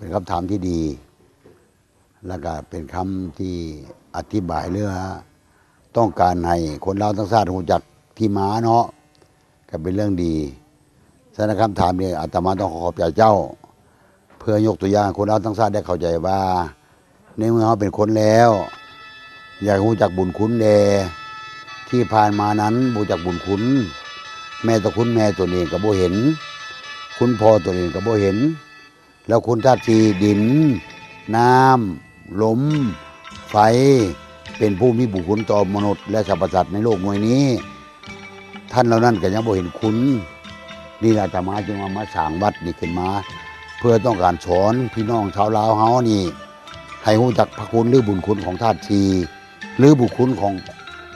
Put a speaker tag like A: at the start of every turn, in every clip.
A: เป็นคำถามที่ดี แล้วก็เป็นคำที่อธิบายเรื่องต้องการให้คนเราทั้งชาติรู้จักที่ม้าเนาะก็เป็นเรื่องดีฉะนั้นคำถามนี้อาตมาต้องขอบใจเจ้า เพื่อยกตัวอย่างคนเราทั้งชาติได้เข้าใจว่า ในเมื่อเขาเป็นคนแล้ว อยากรู้จักบุญคุณแลที่ผ่านมานั้นรู้จักบุญคุณแม่ตัวคุณแม่ตัวเองก็บ่เห็น คุณพ่อตัวเองก็บ่เห็น แล้วคุณธาตุสี่ดิน น้ำลมไฟเป็นผู้มีบุญคุณต่อมนุษย์และสรรพสัตว์ในโลกมวยนี้ ท่านเหล่านั้นก็ยังบ่เห็นคุณนี่อาตมาจึงมาสร้างวัดนี่ขึ้นมา เพื่อต้องการสอนพี่น้องชาวลาวเฮานี่ให้รู้จักพระคุณหรือบุญคุณของธาตุสี่หรือบุญคุณของ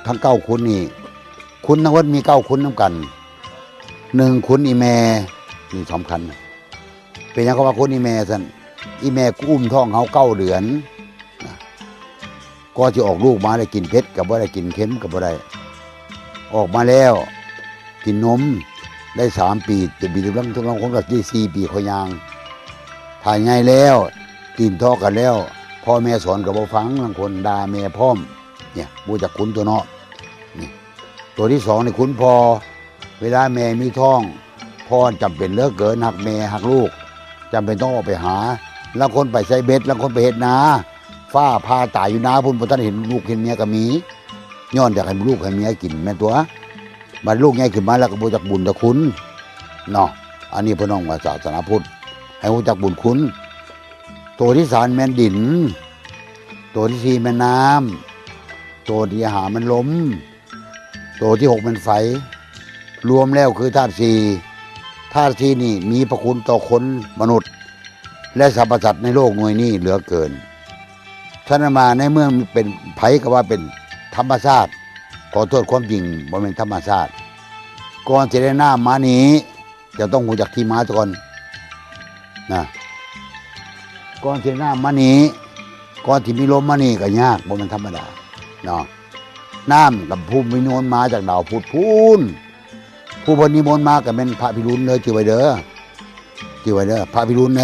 A: ทั้งเก้าคุณนี่คุณทั้งวัดมีเก้าคุณน้ำกันหนึ่งคุณอีแม่นี่สำคัญเป็นอย่างเขาว่าคุณอีแม่สันอีแม่กุ้มท้องเขา9 เดือนก็จะออกลูกมาได้กินเผ็ดกับว่าได้กินเค็มกับว่าได้ออกมาแล้วกินนมได้3 ปีจะมีทุกคนก็ที่4 ปีเขายางถ่ายไงแล้วตีนทอกันแล้วพ่อแม่สอนกับบ่ฟังบางคนด่าแม่พ่อมเนี่ยบูจักคุณตัวเนาะนี่ตัวที่2นี่คุณพ่อเวลาแม่มีท้องพ่อจำเป็นเลิกเกินหักแม่หักลูกจำเป็นต้องออกไปหาแล้วคนไปใส่เบ็ดแล้วคนไปเฮ็ดนาฟ้าพาตายอยู่นาพุ่นบ่ทันเห็นลูกเห็นเมียก็มีย้อนอยากให้ลูกให้เมียกินแม่นตัวบัดลูกใหญ่ขึ้นมาแล้วก็บ่จักบุญตะคุณเนาะอันนี้พี่น้องว่าศาสนาพุทธให้รู้จักบุญคุณตัวที่3แม่นดินตัวที่4แม่นน้ำตัวที่5มันลมตัวที่6มันไฟรวมแล้วคือธาตุ4ธาตุ4นี่มีพระคุณต่อคนมนุษย์และสรรพสัตว์ในโลกหน่วยนี้เหลือเกินฉะนั้นมาในเมื่อเป็นไผก็ว่าเป็นธรรมชาติขอโทษความจริงบ่เป็นธรรมชาติก่อนจะได้น้ำมานี้จะต้องรู้จักที่มาก่อนนะก่อนที่น้ำมานี้ก่อนที่มีลมมานี่ก็ยากบ่เป็นธรรมดาเนาะน้ำกับภูมินิมนต์มาจากดาวพุธพูนผู้บนนิมนต์มาก็เป็นพระพิรุณเลยจื่อไว้เด้อจื่อไว้เด้อพระพิรุณไหน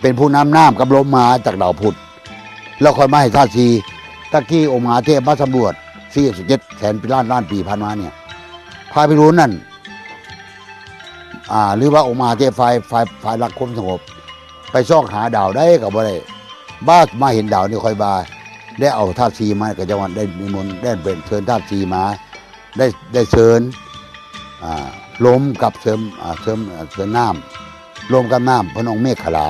A: เป็นผู้นำน้ำกับลมมาจากดาวพุธแล้วค่อยมาให้ธาตุสี่ตะกี้องค์มหาเทพมาสำรวจ47 แสนปีล้านปีผ่านมาเนี่ยพระพิรุณนั่นหรือว่าองค์มหาเทพฝ่ายรักความสงบไปซอกหาดาวได้กับอะไรบ้ามาเห็นดาวนี่ค่อยบาได้เอาธาตุสี่มากับจังหวัดได้นิมนต์ได้เป็นเชิญธาตุสี่มาได้เชิญลมกับเสริมน้ำลมกับน้ำพระนองเมฆขลา